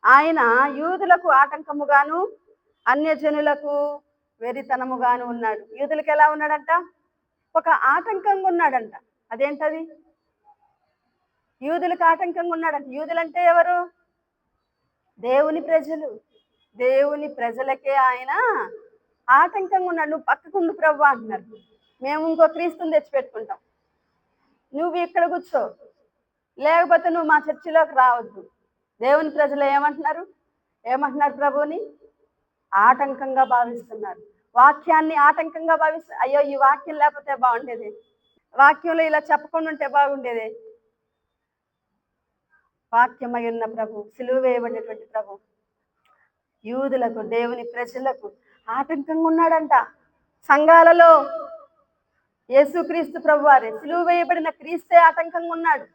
ఆయన యూదులకు ఆటంకముగాను అన్యజనులకు వెరితనముగాను ఉన్నాడు. యూదులకు ఎలా ఉన్నాడంట? ఒక ఆటంకంగా ఉన్నాడంట. అదేంటది? యూదులకు ఆటంకంగా ఉన్నాడంట. యూదులంటే ఎవరు? దేవుని ప్రజలు. దేవుని ప్రజలకే ఆయన ఆటంకంగా ఉన్నాడు. నువ్వు పక్కకుండు ప్రభు అంటున్నారు. మేము ఇంకో క్రీస్తుని తెచ్చిపెట్టుకుంటాం. నువ్వు ఇక్కడ కూర్చో, లేకపోతే నువ్వు మా చర్చిలోకి రావద్దు. దేవుని ప్రజలు ఏమంటున్నారు ప్రభువుని? ఆటంకంగా భావిస్తున్నారు. వాక్యాన్ని ఆటంకంగా అయ్యో ఈ వాక్యం లేకపోతే బాగుండేది, వాక్యంలో ఇలా చెప్పకుండా ఉంటే బాగుండేది. వాక్యమై ఉన్న ప్రభు, సిలువ వేయబడినటువంటి ప్రభు యూదులకు, దేవుని ప్రజలకు ఆటంకంగా ఉన్నాడంట. సంఘాలలో యేసుక్రీస్తు ప్రభు వారే, సిలువ వేయబడిన క్రీస్తే ఆటంకంగా ఉన్నాడు.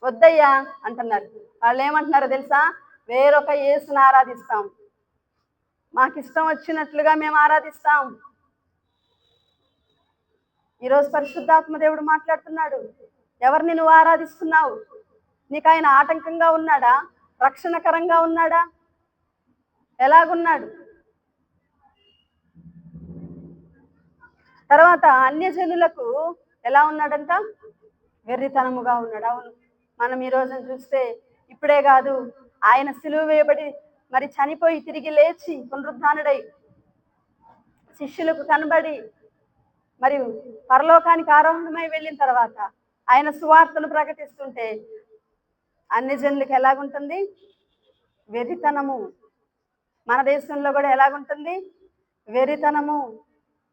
వద్దయ్యా అంటున్నారు. వాళ్ళు ఏమంటున్నారో తెలుసా? వేరొక యేసుని ఆరాధిస్తాం, మాకు ఇష్టం వచ్చినట్లుగా మేము ఆరాధిస్తాం. ఈరోజు పరిశుద్ధాత్మ దేవుడు మాట్లాడుతున్నాడు. ఎవరిని నువ్వు ఆరాధిస్తున్నావు? నీకు ఆయన ఆటంకంగా ఉన్నాడా? రక్షణకరంగా ఉన్నాడా? ఎలాగున్నాడు? తర్వాత అన్యజనులకు ఎలా ఉన్నాడంట? వెర్రితనముగా ఉన్నాడు. అవును, మనం ఈ రోజున చూస్తే ఇప్పుడే కాదు, ఆయన సిలువ వేయబడి మరి చనిపోయి తిరిగి లేచి పునరుద్ధానుడై శిష్యులకు కనబడి మరి పరలోకానికి ఆరోహణమై వెళ్ళిన తర్వాత ఆయన సువార్తను ప్రకటిస్తుంటే అన్ని జనులకు ఎలాగుంటుంది? వెర్రితనము. మన దేశంలో కూడా ఎలాగుంటుంది? వెర్రితనము.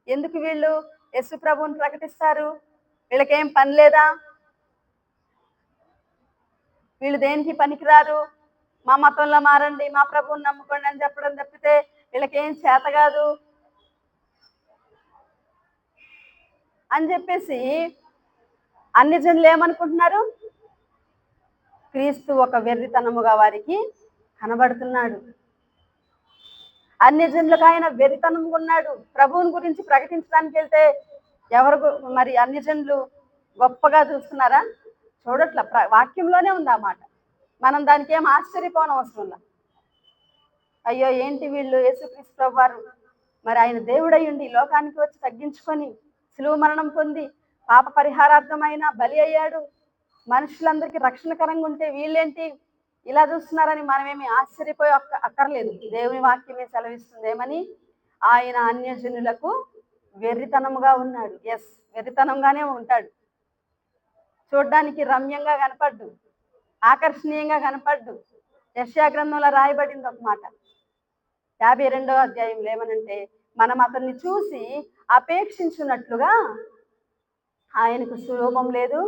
ఎందుకు వీళ్ళు యేసు ప్రభువుని ప్రకటిస్తారు? వీళ్ళకేం పని లేదా? వీళ్ళు దేనికి పనికిరారు, మా మతంలో మారండి, మా ప్రభువుని నమ్ముకోండి అని చెప్పడం తప్పితే వీళ్ళకేం చేత కాదు అని చెప్పేసి అన్ని జనులు ఏమనుకుంటున్నారు? క్రీస్తు ఒక వెర్రితనముగా వారికి కనబడుతున్నాడు. అన్ని జనులకు ఆయన వెర్రితనముగా ఉన్నాడు. ప్రభువుని గురించి ప్రకటించడానికి వెళ్తే ఎవరు మరి అన్ని జనులు గొప్పగా చూస్తున్నారా? చూడట్ల. వాక్యంలోనే ఉంది ఆ మాట. మనం దానికి ఏం ఆశ్చర్యపోనవసరం లేదు. అయ్యో ఏంటి వీళ్ళు, యేసుక్రీస్తు ప్రభు వారు మరి ఆయన దేవుడై ఉండి లోకానికి వచ్చి తగ్గించుకొని సిలువ మరణం పొంది పాప పరిహారార్థమైన బలి అయ్యాడు, మనుషులందరికీ రక్షణకరంగా ఉంటే వీళ్ళేంటి ఇలా చూస్తున్నారని మనమేమి ఆశ్చర్యపోయి అక్కర్లేదు. దేవుని వాక్యమే సెలవిస్తుంది ఏమని? ఆయన అన్యజనులకు వెర్రితనముగా ఉన్నాడు. ఎస్, వెర్రితనంగానే ఉంటాడు. చూడ్డానికి రమ్యంగా కనపడ్డు, ఆకర్షణీయంగా కనపడ్డు. యెషయా గ్రంథంలో రాయబడింది ఒక మాట, 52వ అధ్యాయంలో ఏమనంటే, మనం అతన్ని చూసి అపేక్షించున్నట్లుగా ఆయనకు స్వరూపం లేదు,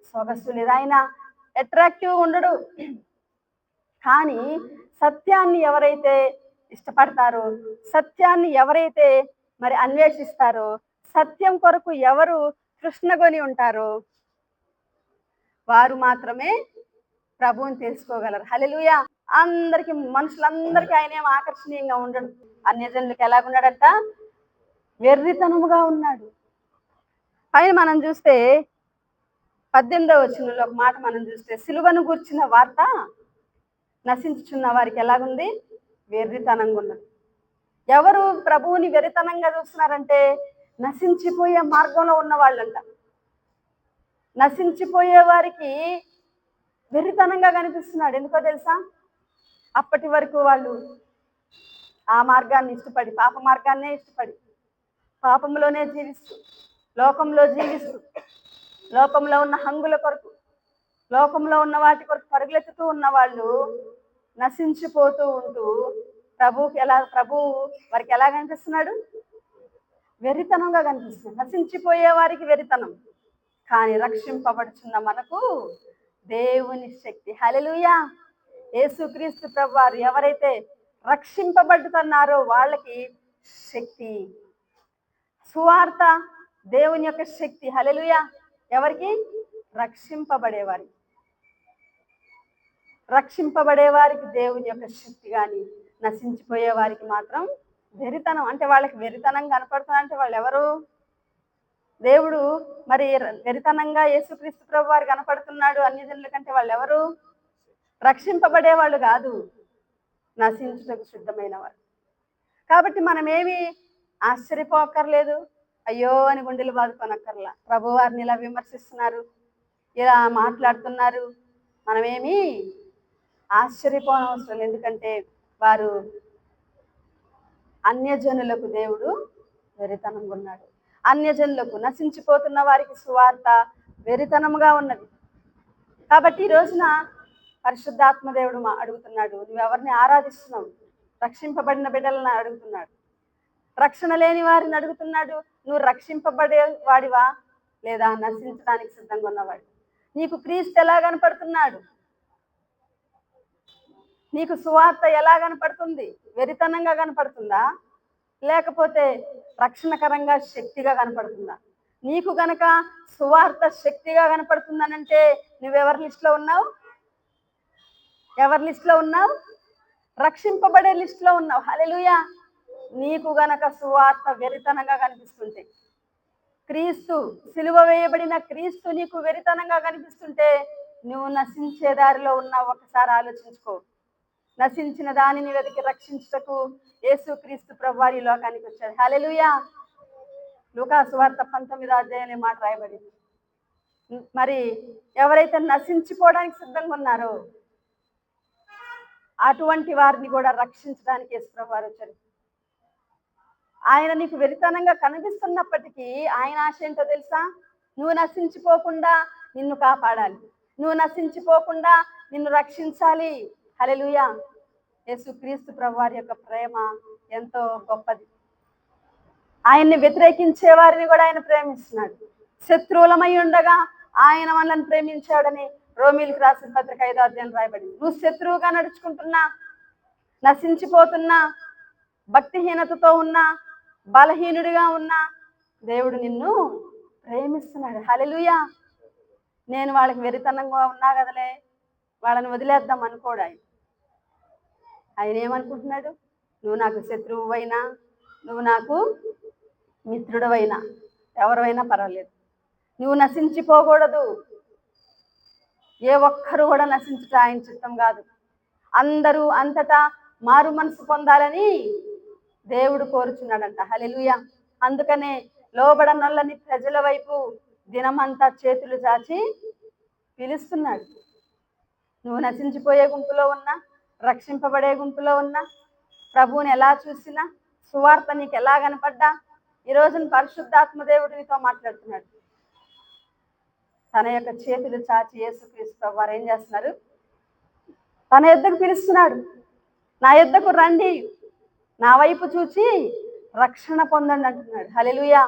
సొగసు లేదు. ఆయన అట్రాక్టివ్గా ఉండడు. కానీ సత్యాన్ని ఎవరైతే ఇష్టపడతారో, సత్యాన్ని ఎవరైతే మరి అన్వేషిస్తారో, సత్యం కొరకు ఎవరు కృష్ణగొని ఉంటారో వారు మాత్రమే ప్రభువుని తెలుసుకోగలరు. హల్లెలూయా. అందరికి, మనుషులందరికీ ఆయన ఏం ఆకర్షణీయంగా ఉండడు. అన్యజనులకు ఎలాగున్నాడంట? వెర్రితనముగా ఉన్నాడు. పైన మనం చూస్తే 18వ వచనంలో ఒక మాట మనం చూస్తే, సిలువను గూర్చిన వార్త నశించుచున్న వారికి ఎలాగుంది? వెర్రితనంగా ఉన్నది. ఎవరు ప్రభువుని వెర్రితనంగా చూస్తున్నారంటే నశించిపోయే మార్గంలో ఉన్న వాళ్ళంట. నశించిపోయే వారికి వెర్రితనంగా కనిపిస్తున్నాడు. ఎందుకో తెలుసా? అప్పటి వరకు వాళ్ళు ఆ మార్గాన్ని ఇష్టపడి, పాప మార్గాన్నే ఇష్టపడి, పాపంలోనే జీవిస్తూ, లోకంలో జీవిస్తూ, లోకంలో ఉన్న హంగుల కొరకు, లోకంలో ఉన్న వాటి కొరకు పరుగులెత్తుతూ ఉన్న వాళ్ళు నశించిపోతూ ఉంటూ ప్రభువు వారికి ఎలా కనిపిస్తున్నాడు? వెర్రితనంగా కనిపిస్తుంది. నశించిపోయే వారికి వెర్రితనం, కానీ రక్షింపబడుచున్న మనకు దేవుని శక్తి. హల్లెలూయా. యేసుక్రీస్తు ప్రభు వారు ఎవరైతే రక్షింపబడుతున్నారో వాళ్ళకి శక్తి, సువార్త దేవుని యొక్క శక్తి. హల్లెలూయా. ఎవరికి? రక్షింపబడేవారికి. రక్షింపబడేవారికి దేవుని యొక్క శక్తి, కానీ నశించిపోయే వారికి మాత్రం వెరితనం. అంటే వాళ్ళకి వెరితనం కనపడుతుందంటే వాళ్ళు ఎవరు? దేవుడు మరి వెరితనంగా యేసుక్రీస్తు ప్రభు వారు కనపడుతున్నాడు అన్ని జనుల కంటే వాళ్ళు ఎవరు? రక్షింపబడే వాళ్ళు కాదు, నశించుటకు సిద్ధమైన వారు. కాబట్టి మనమేమి ఆశ్చర్యపోక్కర్లేదు. అయ్యో అని గుండెలు బాదుకోనక్కర్లా. ప్రభువారిని ఇలా విమర్శిస్తున్నారు, ఇలా మాట్లాడుతున్నారు. మనమేమి ఆశ్చర్యపోనవసరం లేదు. ఎందుకంటే వారు అన్యజనులకు దేవుడు వెరితనంగా ఉన్నాడు. అన్యజనులకు నశించిపోతున్న వారికి సువార్త వెరితనముగా ఉన్నది. కాబట్టి ఈ రోజున పరిశుద్ధాత్మ దేవుడు అడుగుతున్నాడు, నువ్వెవరిని ఆరాధిస్తున్నావు? రక్షింపబడిన బిడ్డలను అడుగుతున్నాడు. రక్షణ లేని వారిని అడుగుతున్నాడు, నువ్వు రక్షింపబడే వాడివా లేదా నశించడానికి సిద్ధంగా ఉన్నవాడు? నీకు క్రీస్తు ఎలా కనపడుతున్నాడు? నీకు సువార్త ఎలా కనపడుతుంది? వెరితనంగా కనపడుతుందా, లేకపోతే రక్షణకరంగా శక్తిగా కనపడుతుందా? నీకు గనక సువార్త శక్తిగా కనపడుతుందనంటే నువ్వెవరి లిస్టులో ఉన్నావు? ఎవరి లిస్టులో ఉన్నావు? రక్షింపబడే లిస్టులో ఉన్నావు. హల్లెలూయా. నీకు గనక సువార్త వెరితనంగా కనిపిస్తుంటే, క్రీస్తు సిలువ వేయబడిన క్రీస్తు నీకు వెరితనంగా కనిపిస్తుంటే నువ్వు నశించే దారిలో ఉన్నావు. ఒకసారి ఆలోచించుకో. నశించిన దానిని వెతికి రక్షించుటకు యేసు క్రీస్తు ప్రభువారు ఈ లోకానికి వచ్చాడు. హల్లెలూయా. లూకా సువార్త 19వ అధ్యాయంలో మాట రాయబడింది. మరి ఎవరైతే నశించిపోవడానికి సిద్ధంగా ఉన్నారో అటువంటి వారిని కూడా రక్షించడానికి యేసు ప్రభువారు వచ్చారు. ఆయన నీకు వెరితనంగా కనిపిస్తున్నప్పటికీ ఆయన ఆశ ఏంటో తెలుసా? నువ్వు నశించిపోకుండా నిన్ను కాపాడాలి, నువ్వు నశించిపోకుండా నిన్ను రక్షించాలి. హల్లెలూయా. యేసుక్రీస్తు ప్రభువారి యొక్క ప్రేమ ఎంతో గొప్పది. ఆయన్ని వ్యతిరేకించే వారిని కూడా ఆయన ప్రేమిస్తున్నాడు. శత్రువులమై ఉండగా ఆయన మనల్ని ప్రేమించాడని రోమీలకు రాసిన పత్రిక 5వ అధ్యాయం రాయబడింది. నువ్వు శత్రువుగా నడుచుకుంటున్నా, నశించిపోతున్నా, భక్తిహీనతతో ఉన్నా, బలహీనుడిగా ఉన్నా దేవుడు నిన్ను ప్రేమిస్తున్నాడు. హల్లెలూయా. నేను వాళ్ళకి వెరితనంగా ఉన్నా కదలే, వాళ్ళని వదిలేద్దాం అనుకోడు ఆయన. ఆయన ఏమనుకుంటున్నాడు? నువ్వు నాకు శత్రువువైనా, నువ్వు నాకు మిత్రుడవైనా, ఎవరైనా పర్వాలేదు, నువ్వు నశించిపోకూడదు. ఏ ఒక్కరు కూడా నశించుట ఆయన చిత్తం కాదు. అందరూ అంతటా మారు మనసు పొందాలని దేవుడు కోరుచున్నాడంట. హల్లెలూయా. అందుకనే లోబడనొల్లని ప్రజల వైపు దినమంతా చేతులు చాచి పిలుస్తున్నాడు. నువ్వు నశించిపోయే గుంపులో ఉన్నా, రక్షింపబడే గుంపులో ఉన్నా, ప్రభువుని ఎలా చూసినా, సువార్త నీకు ఎలా కనపడ్డా, ఈ రోజున పరిశుద్ధాత్మ దేవుడు నీతో మాట్లాడుతున్నాడు. తన యొక్క చేతులు చాచి యేసుక్రీస్తు వారు ఏం చేస్తున్నారు? తన యొద్దకు పిలుస్తున్నాడు. నా యొద్దకు రండి, నా వైపు చూచి రక్షణ పొందండి అంటున్నాడు. హల్లెలూయా.